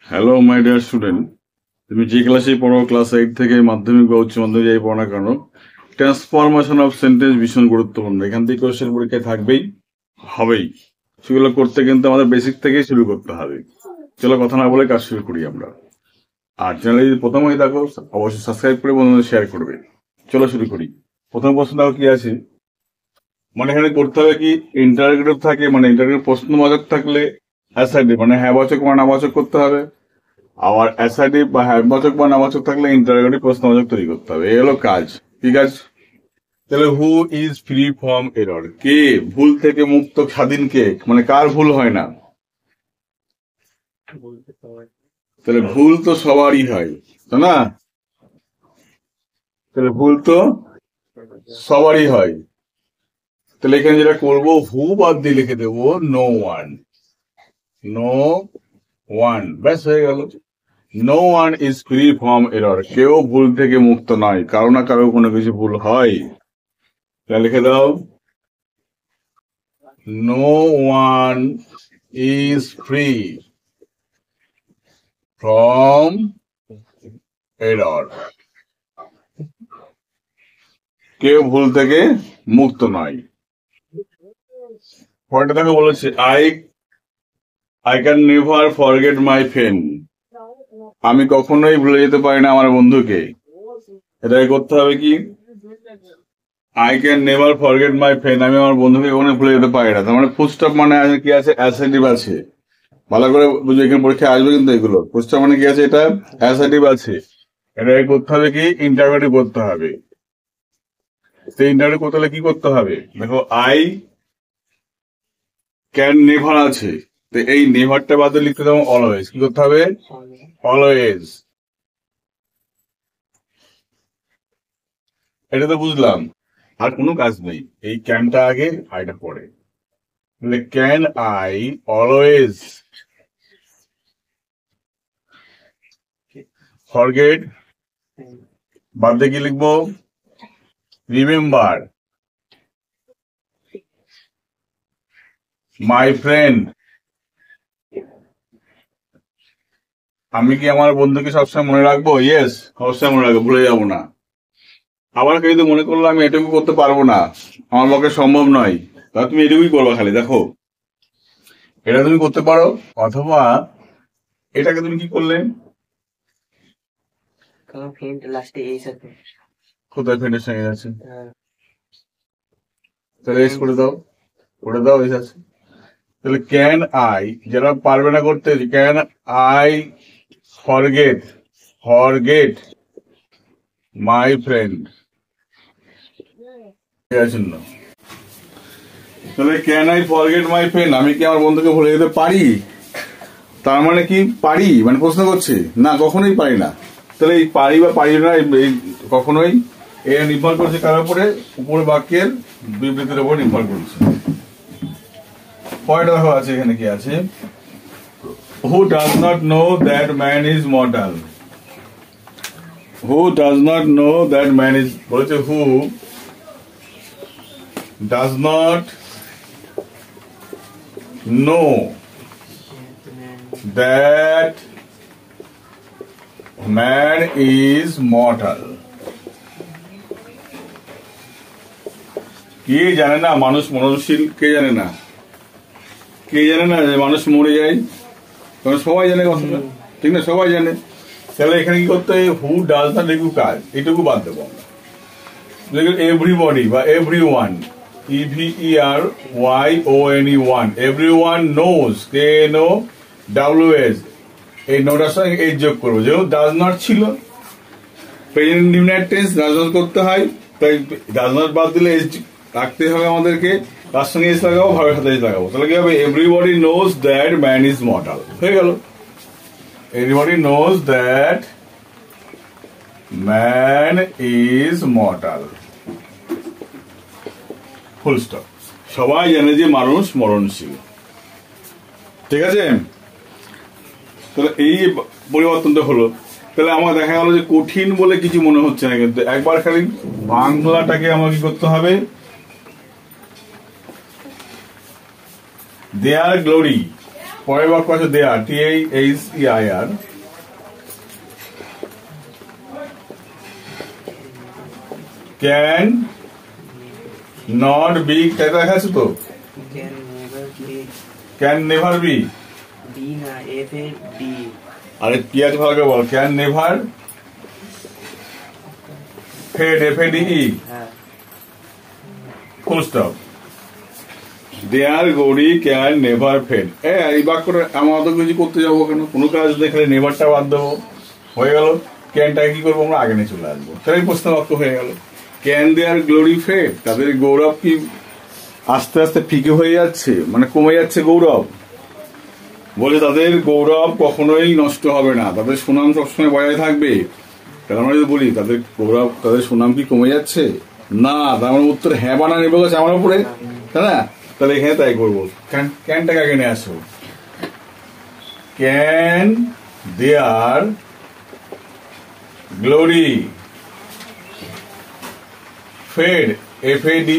Hello my dear student, তুমি যে ক্লাসে পড়ো, ক্লাস 8 থেকে মাধ্যমিক বা উচ্চ মাধ্যমিক যাই পড়ো না কেন, ট্রান্সফরমেশন অফ সেন্টেন্স ভীষণ গুরুত্বপূর্ণ। এখান থেকে কোয়েশ্চেন পরীক্ষায় থাকবেই, হবেই। সেগুলো করতে কিন্তু আমাদের বেসিক থেকেই শুরু করতে হবে। চলো কথা না বলে কাজ শুরু করি আমরা। আর চ্যানেলে যদি প্রথম হয়ে থাকো অবশ্যই সাবস্ক্রাইব করে বন্ধুদের শেয়ার করবে। চলো শুরু করি। প্রথম প্রশ্নটাও কি আছে, মানে এখানে করতে হবে কি, ইন্টারোগেটিভ থাকে, মানে ইন্টারোগেটিভ প্রশ্নবাচক থাকলে অ্যাসাইটিভ মানে হ্যাঁ বাচক বা না বাচক করতে হবে। আবার অ্যাসাইটিভ বা হ্যাঁবাচক বা নাবাচক থাকলে ইন্টারোগেটিভ প্রশ্নবাচক তৈরি করতে হবে। এই হলো কাজ। ঠিক আছে, তাহলে who is free from error, কে ভুল থেকে মুক্ত, স্বাধীন কে, মানে কার ভুল হয় না। তাহলে ভুল তো সবারই হয়, তাই না? তাহলে ভুল তো সবারই হয়। তাহলে এখানে যেটা করবো, হু বাদ দিয়ে লিখে দেবো নো ওয়ান। নো ওয়ান, ব্যাস হয়ে গেল। No one is free from error, কেউ ভুল থেকে মুক্ত নয়, কারো না কারো কোনো কিছু ভুল হয়। তাহলে লিখে দাও, no one is free from error, কেউ ভুল থেকে মুক্ত নয়। পরেরটা দেখো বলেছে, I can never forget my friend, আমি কখনোই ভুলে যেতে পারি না আমার বন্ধুকে। এটাকে করতে হবে কি, I can never forget my friend, আমি আমার বন্ধুকে কখনোই ভুলে যেতে পারি না। তার মানে ফুল স্টপ মানে কি আছে, অ্যাসাইটিভ আছে। ভালো করে বুঝো, এখানে পরীক্ষায় আসবে কিন্তু এগুলো। ফুল স্টপ মানে কি আছে, এটা অ্যাসাইটিভ আছে। এটাকে করতে হবে কি, ইন্টারোগেটিভ করতে হবে। সেই ইন্টারোগেটিভ করতে হলে কি করতে হবে, দেখো আই ক্যান নেভার আছে, তো এই নেভারটা বাদে লিখতে দেবো অলওয়েজ। কি করতে হবে, অলওয়েজ। এটা তো বুঝলাম, আর কোনো কাজ নেই। এই ক্যানটা আগে, আইটা পরে। ক্যান আই অলওয়েজ ফরগেট, বাদ দিয়ে কি লিখবো, রিমেম্বার মাই ফ্রেন্ড, আমি কি আমার বন্ধুকে সবসময় মনে রাখবো? ইয়েস, সবসময় মনে রাখবো, ভুলে যাবো না। আবার কিন্তু মনে করলো আমি এটুকু করতে পারবো না, আমার পক্ষে সম্ভব নয়, তাহলে তুমি এটুকুই করবা। খালি দেখো, এটা তুমি করতে পারো, অথবা এটাকে তুমি কি করলে, কোথায় ফ্রেন্ডের সঙ্গে আছে, তাহলে এস করে দাও, করে দাও, এস আছে। তাহলে ক্যান আই, যারা পারবে না করতে, can I forget my friend, তাহলে can I forget my friend, আমি কি আমার বন্ধুকে ভুলে যেতে পারি? তার মানে কি, পারি মানে প্রশ্ন করছে না, কখনোই পারি না। তাহলে এই পারি বা পারি না এই কখনোই এটা নির্ভর করছে কার উপরে, উপরে বাক্যের বিবৃতির উপর নির্ভর করছে। পয়েন্ট দেখো আছে, এখানে কি আছে, who does not know that man is mortal, who does not know that man is, বলেছে who does not know that man is mortal, কে জানে না মানুষ মরণশীল, কে জানে না, কে জানে না যে মানুষ মরে যায়? কারণ সবাই জানে কথাটা, ঠিক না, সবাই জানে। তাহলে এখানে কি করতে হবে, হু ডাজ না লিখু কাজ, এটুকু বাদ দেবো আমরা, লিখুন এভরিবডি বা everyone, EVERYONE, everyone knows, KNOWS, এই নোটার সঙ্গে এই যোগ করবো, যেহেতু ডাজ নট ছিল, present indefinite tense does not করতে হয়, তাই ডাজ নট বাদ দিলে এস রাখতে হবে আমাদেরকে, তার সঙ্গে এস লাগাবো, ভাবের সাথে এস লাগাবো। তাহলে কি হবে, everybody knows that man is mortal, হয়ে গেল। Everybody knows that man is mortal, full stop. সবাই জানে যে মানুষ মরণশীল, ঠিক আছে। তাহলে এই পরিবর্তনটা হলো। তাহলে আমার দেখা গেল যে কঠিন বলে কিছু মনে হচ্ছে না, কিন্তু একবার খালি বাংলাটাকে আমাকে কি করতে হবে, দেয়ার গ্লোরি পরের বাক্য আছে দেয়ার, THEIR, ক্যান নট বি, তাই তো দেখা আছে তো, ক্যান নেভার বি, আরে কি আছে ভালো করে বল, can never fade, FADE, full stop. There glory can never fade. এই বাক্যটা আমরা অত কিছু করতে যাবো কেন, কোনো কাজ দেখলে নেভারটা বাদ দেবো, হয়ে গেল। ক্যানটাকে কি করবো আমরা, আগে নিয়ে চলে আসবো, তাই প্রশ্ন বাক্য হয়ে গেল। ক্যান দেয়ার গ্লোরি ফেড, তাদের গৌরব কি আস্তে আস্তে ফিকে হয়ে যাচ্ছে, মানে কমে যাচ্ছে গৌরব, বলে তাদের গৌরব কখনোই নষ্ট হবে না, তাদের সুনাম সবসময় বজায় থাকবে। তাহলে আমরা যদি বলি তাদের গৌরব, তাদের সুনাম কি কমে যাচ্ছে না, তার মানে উত্তর হ্যাঁ বানা নেবে গেছে আমার উপরে, তাই না? তাহলে এখানে তাই করবো, ক্যানটাকে আগে নিয়ে আসো। Can their glory fade, FADE,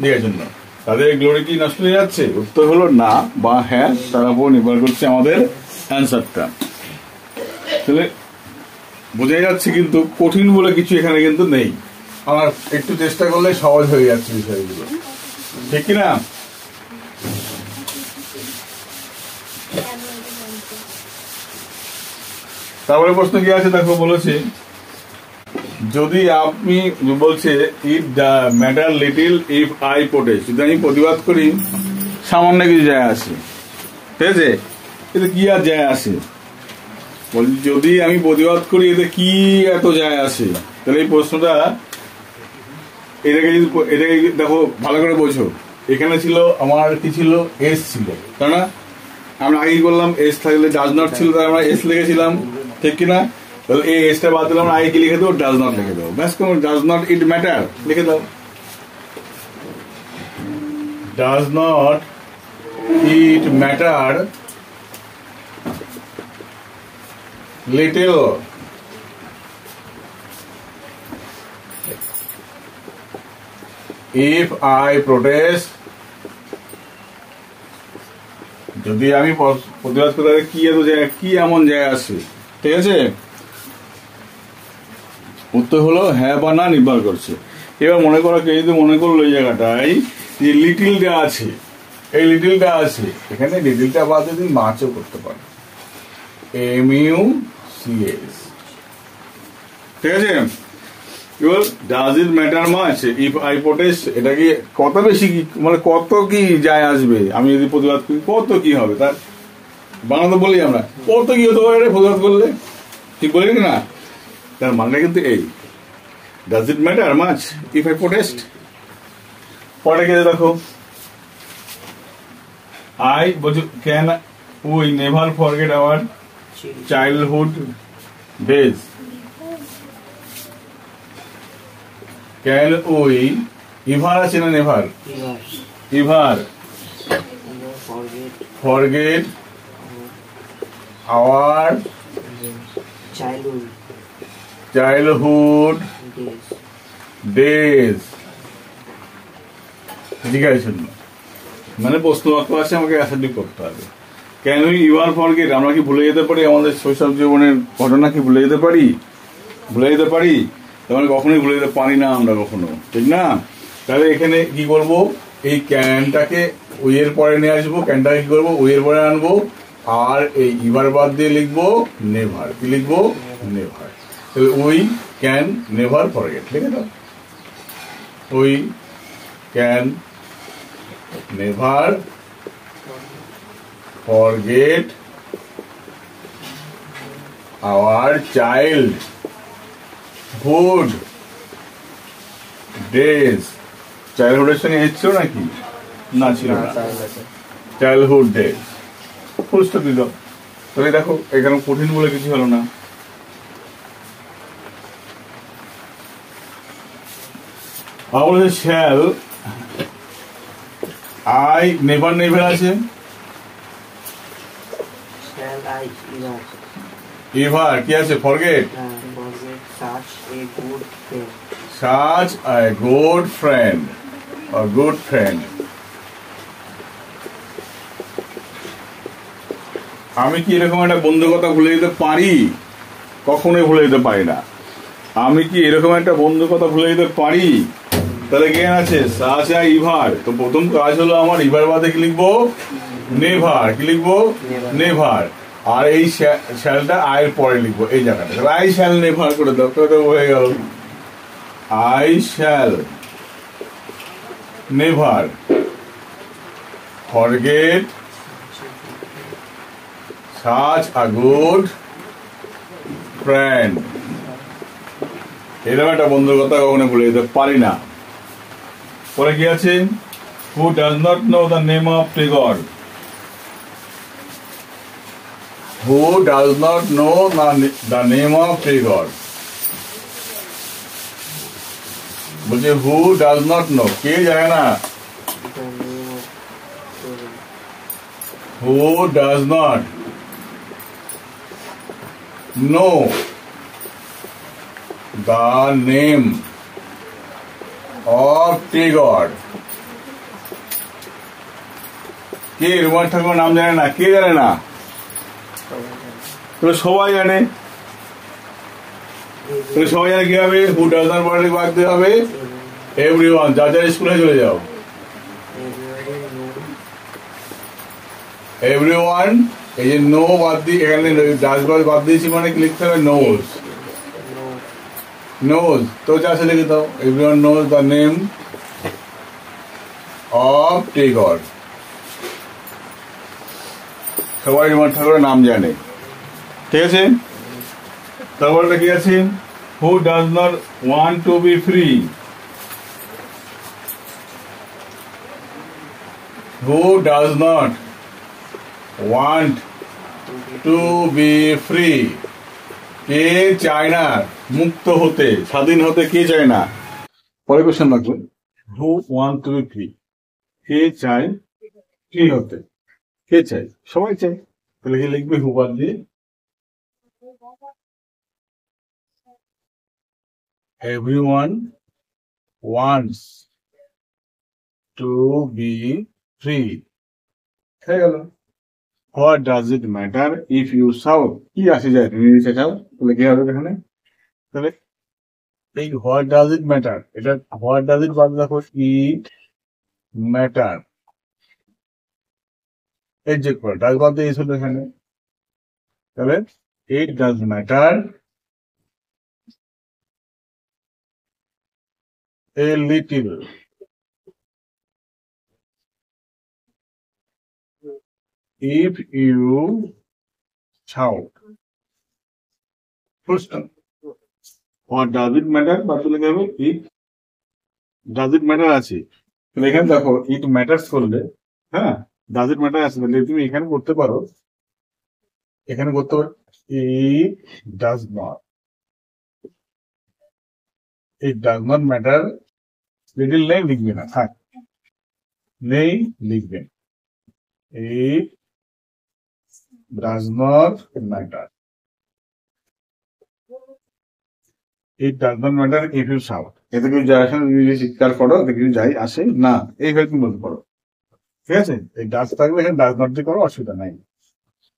দেওয়ার জন্য তাদের গ্লোরি কি নষ্ট হয়ে যাচ্ছে, উত্তর হলো না বা হ্যাঁ, তার উপর নির্ভর করছে আমাদের অ্যান্সারটা। তাহলে বোঝাই যাচ্ছে কিন্তু কঠিন বলে কিছু এখানে কিন্তু নেই, আমার একটু চেষ্টা করলে সহজ হয়ে যাচ্ছে বিষয়গুলো, ঠিক কিনা? তারপরে প্রশ্ন কি আছে দেখো, বলেছে যদি আপনি, বলছে ইট matter little if I protest, যদি আমি প্রতিবাদ করি সামান্য কিছু যায় আসে, ঠিক আছে, এতে কি আর যায় আসে, বলছি যদি আমি প্রতিবাদ করি এতে কি এত যায় আসে। তাহলে এই প্রশ্নটা, এটাকে যদি, এটাকে দেখো ভালো করে বোঝো, এখানে ছিল আমার কি ছিল, এস ছিল, তাই না? আমরা আগেই বললাম এস থাকলে ডাজ নট ছিল, তাই আমরা এস লিখেছিলাম, ঠিক কিনা? তাহলে এই এসটা বাদ দিলাম, আগে কি লিখে দেবো, ডাজ নট লিখে দেবো, ব্যাস, কোনো ডাজ নট ইট ম্যাটার লিখে দাও, does not it matter little if I protest, যদি আমি প্রতিবাদ করি তাহলে কি এত যায়, কি এমন যায় আসে, ঠিক আছে? উত্তর হলো হ্যাঁ বা না নির্ভর করছে। এবার মনে করো কেউ যদি মনে করলো এই জায়গাটায় যে লিটিলটা আছে, এই লিটিলটা আছে, এখানে লিটিলটা বাদ যদি মাছও করতে পারে, MUCH, ঠিক আছে? এবার does it matter much if I protest, এটা কি কত বেশি কি, মানে কত কি যায় আসবে আমি যদি প্রতিবাদ করি, কত কি হবে, তার বাংলাতে বলি আমরা কত কি হতে পারে প্রতিবাদ করলে, ঠিক বলি না? তার মানে কিন্তু এই does it matter much if I protest. পরে গিয়ে দেখো আই বলছো can we never forget our childhood days, can we, ever আছে না never, ever forget our childhood days, ঠিক আছে? মানে প্রশ্ন বাক্য আছে, আমাকে অ্যাসার্টিভ করতে হবে। ক্যান উই ইভার ফরগেট, আমরা কি ভুলে যেতে পারি আমাদের শৈশব জীবনের ঘটনা, কি ভুলে যেতে পারি, ভুলে যেতে পারি? তার কখনোই ভুলে যেতে পারি না আমরা কখনো, ঠিক না? তাহলে এখানে কি করব, এই ক্যানটাকে উই এর পরে নিয়ে আসবো, ক্যানটাকে কি করবো, উই এর পরে আনবো, আর এই ইভার বাদ দিয়ে লিখবো নেভার, কি লিখবো, নেভার। তাহলে উই ক্যান নেভার ফরগেট লিখে দাও, we can never forget our childhood days, চাইল্ডহুডের সঙ্গে এসেছিল নাকি, না ছিল না, চাইল্ডহুড ডেজ, ফুল স্টপ দিল। তাহলে দেখো এখানে কঠিন বলে কিছু হলো না। আবার শ্যাল আই নেভার, নেভার আছে, এভার কি আছে, forget, such a good friend or good friend, আমি কি এরকম একটা বন্ধু কথা ভুলে যেতে পারি? কখনোই ভুলে যেতে পারি না। আমি কি এরকম একটা বন্ধু কথা ভুলে যেতে পারি? তাহলে জ্ঞান আছে সাচা ইভার। তো প্রথম কাজ হলো আমার ইভার বাদে কি লিখবো? নেভার। কি লিখবো? নেভার। আর এই শ্যালটা আয়ের পরে লিখবো এই জায়গাটা। আই শ্যাল নেভার করে দাও, তো হয়ে গেল I shall never forget such a good friend. এরকম একটা বন্ধুর কথা কখনো ভুলে যেতে পারি না। পরে কি আছে? Who does not know the name of Tagore? Who does not know the name of Tagore? বলছে who does not know, কে জানে না? Who does not know the name of Tagore? কে রবীন্দ্রনাথ ঠাকুরের নাম জানে না? কে জানে না? তো সবাই জানে। তো সবাই জানে কি হবে? হু ডাজ নট বলে বাদ দিতে হবে এভরিওয়ান। যার যার স্কুলে চলে যাও। এভরিওয়ান, এই যে নো বাদ দিয়ে এখানে ডাজ বাদ দিয়েছি মানে কি লিখতে হবে? নোজ। নোজ তো যা আছে লিখে দাও। Everyone knows the name of Tagore. সবাই রবীন্দ্রনাথ ঠাকুরের নাম জানে। ঠিক আছে? তারপরটা কি আছে? Who does not want to be free? Who does not want to be free? কে চায় না মুক্ত হতে, স্বাধীন হতে? কে চায় না? পরে কোশ্চেন রাখবে who want to be free. কে চায় ফ্রি হতে? কে চায়? সবাই চায়। তাহলে কি লিখবে? হু বাদ দিয়ে everyone wants to be free. হয়ে গেল। What does it matter if you shout? কি আসে যায় তুমি নিচে চাও? তাহলে কি হবে এখানে? তাহলে এই what does it matter, এটা what does it বাদ দেখো it matter। এই যে ডাজ বাদ দিয়ে ছিল এখানে। তাহলে it does matter a little if you shout. Full stop. What does it matter? বাদ দিলে কি হবে? It does it matter আছে। তাহলে এখানে দেখো it matters করলে, হ্যাঁ does it matter আছে, তাহলে তুমি এখানে করতে পারো, এখানে করতে পারো it does not, it does not matter। Little নেই লিখবে না, থাক নেই লিখবে it does not matter, it does not matter if you shout। এতে কিছু যায় আসে না, তুমি যদি চিৎকার করো এতে কিছু যাই আসে না, এইভাবে তুমি বলতে পারো। ঠিক আছে? এই ডাজ থাকবে, এখানে ডাজ নট দিয়ে করো, অসুবিধা নাই।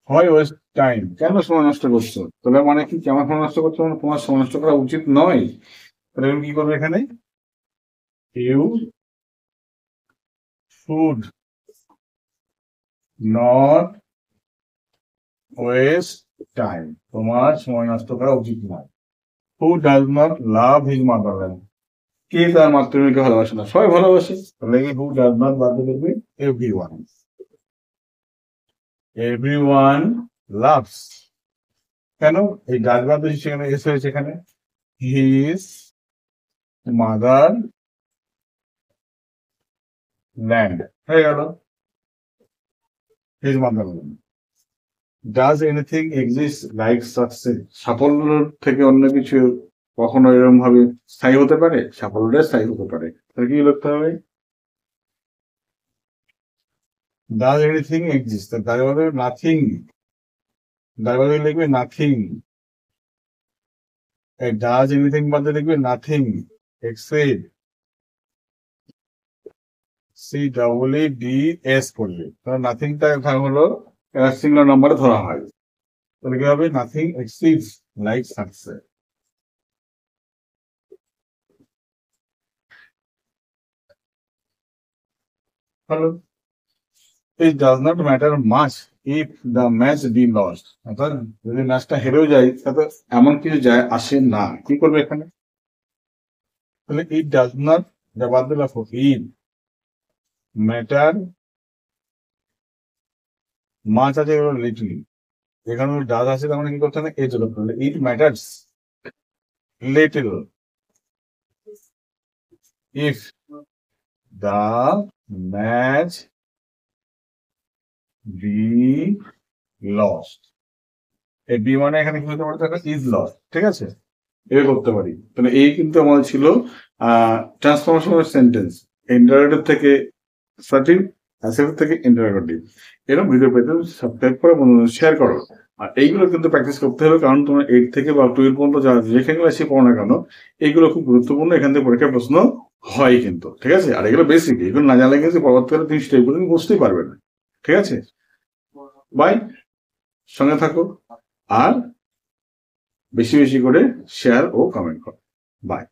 হয় ওয়েস্ট টাইম, কেন সময় নষ্ট করছো? তাহলে মানে কি কেমন সময় নষ্ট করছো? মানে তোমার সময় নষ্ট করা উচিত নয়। তাহলে কি করবে এখানে? You should not waste time, তোমার সময় নষ্ট করা উচিত নয়। Who does not love his motherland? কে তার মাতৃভূমিকে ভালোবাসে না? সবাই ভালোবাসে। তাহলে হু ডাজ নট বাদ করবে এভরিওয়ান। এভরিওয়ান লাভস, কেন এই ডাজ বাদ দিয়েছি সেখানে এস হয়েছে, এখানে হিজ মাদার ল্যান্ড হয়ে গেল his mother land. Does anything exist like success? সাফল্যের থেকে অন্য কিছু কখনো এরকম ভাবে স্থায়ী হতে পারে? সাফল্যটা স্থায়ী হতে পারে। তাহলে কি লিখতে হবে? ডাজ এনিথিং এক্সিস্ট, তার বদলে নাথিং, তার বদলে লিখবে নাথিং। ডাজ এনিথিং বাদে লিখবে nothing. Exceed C double D S করলে নাথিংটা হলো সিঙ্গুলার নাম্বারে ধরা হয়। তাহলে কি হবে? Nothing exceeds like success. Hello, it does not matter much if the match B lost. অর্থাৎ যদি ম্যাচটা হেরেও যায় তাতে এমন কিছু যায় আসে না। কি করবে এখানে? তাহলে ইট ডাজ নট, যা বাদ দিলে ইট ম্যাটার মাছ আছে লিটলি, এখানে ডাজ আছে তার মানে কি করতে হবে? এজ করতে হবে। ইট matters little if the match B lost. এই বি মানে এখানে কি হতে পারে? Is lost. ঠিক আছে, এটা করতে পারি। তাহলে এই কিন্তু আমাদের ছিল ট্রান্সফরমেশন অফ সেন্টেন্স, ইন্টারোগেটিভ থেকে সার্টিন, অ্যাসেটিভ থেকে ইন্টারোগেটিভ। এরকম ভিডিও পেতে সাবস্ক্রাইব করো এবং শেয়ার করো। আর এইগুলো কিন্তু প্র্যাকটিস করতে হবে, কারণ তোমরা 8 থেকে বা 12 পর্যন্ত যা যেখানে ক্লাসে পড়ো না কেন, এইগুলো খুব গুরুত্বপূর্ণ। এখান থেকে পরীক্ষার প্রশ্ন হয় কিন্তু। ঠিক আছে, আর এগুলো বেসিক, এগুলো না জানলে কিন্তু পরবর্তীকালে তুমি স্টেপগুলো বুঝতেই পারবে না। ঠিক আছে, বাই, সঙ্গে থাকো আর বেশি বেশি করে শেয়ার ও কমেন্ট করো। বাই।